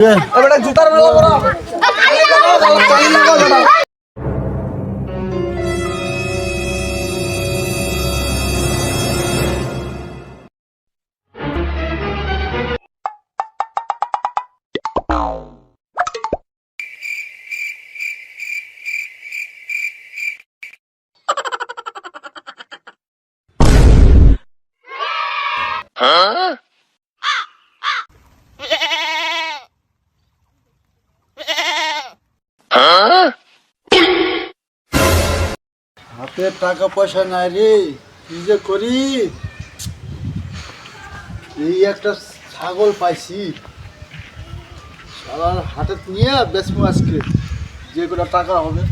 এবারে জুতার মেলা করা হাতে টাকা পয়সা নাই রে, কি যে করি। এই একটা ছাগল পাইছি, সারা হাটে নিয়ে বেচবো আজকে, যে কটা টাকা হবে।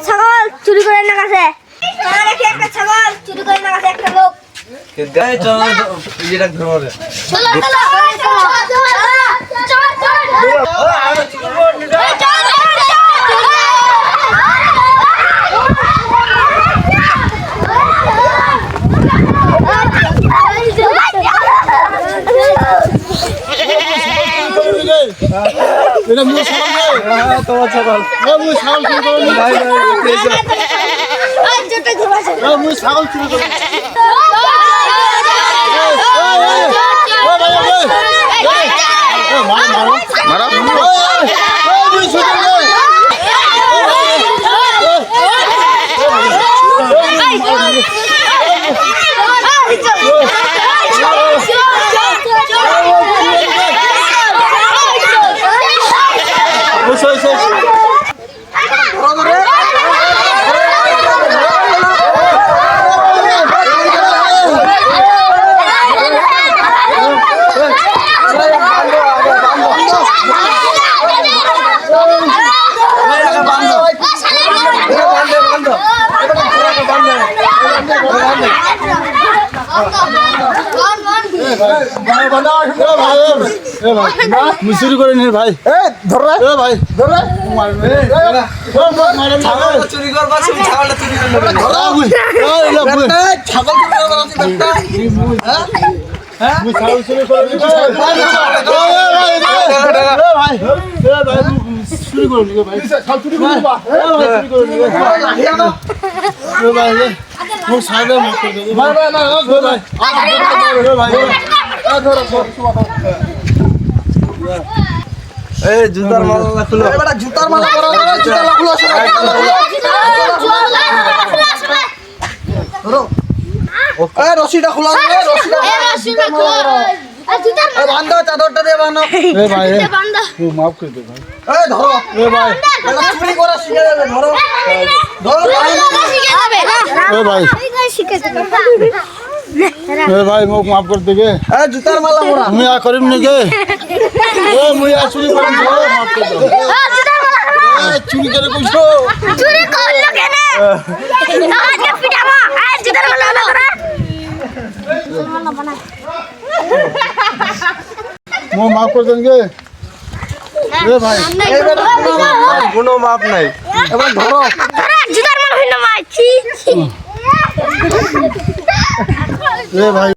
ছাগল চুরি করে না গেছে, একটা ছাগল চুরি করে না গেছে একটা লোক। ছাগল চুরি করে চুরি করে নি ভাই, ভাই চুরি করবা, ছাগলটা চুরি জুতার মালা খুলো, জুতার মালা রশিটা খোলা, বান্ধো চাদরটা দিয়ে বান্ধো। ভাই মাফ করে দে ভাই, ধরো ভাই, চুরি করা শিখে যাবে, ধরো ধরো ভাই মুখ মাফ করে দেগে। জুতার মালা মোরা মুই আ করিম নাকি, মুই আ চুরি করিম, মাফ করে দে। চুরি করে কইছো, চুরি করলো কেন আজকে পিটাবো, আজ জুতার মালা করা মুই মাফ করে দেন গে। ভাই কোনো মাপ নাই, এবার ধরো জুতার মালা হইলো মাছি। ভাই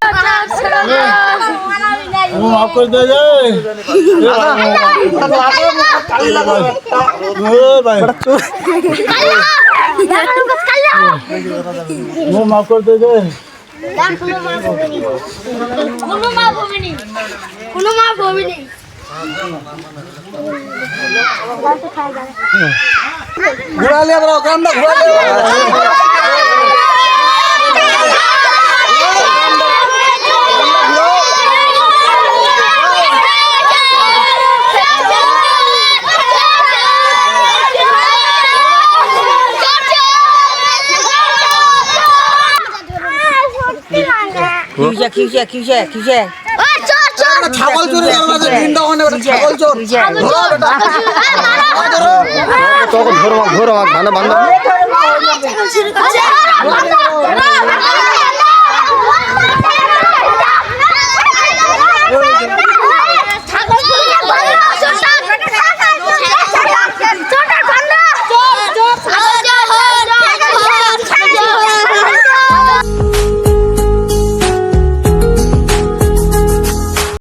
মাফ করে দে ভাই, মাফ করে দে কোনো মাপ হবে নি, কোনো মাপ হবে নি। ঘুরা লিয়া দাও, কামটা ঘুরা লিয়া। কিসে ছাগল চুরি করবে না, বৃন্দাবনে ওটা ছাগল চোর। ধরো বেটা, ধরো। তখন ঘোর মাপ ধানে বান্ধব আরে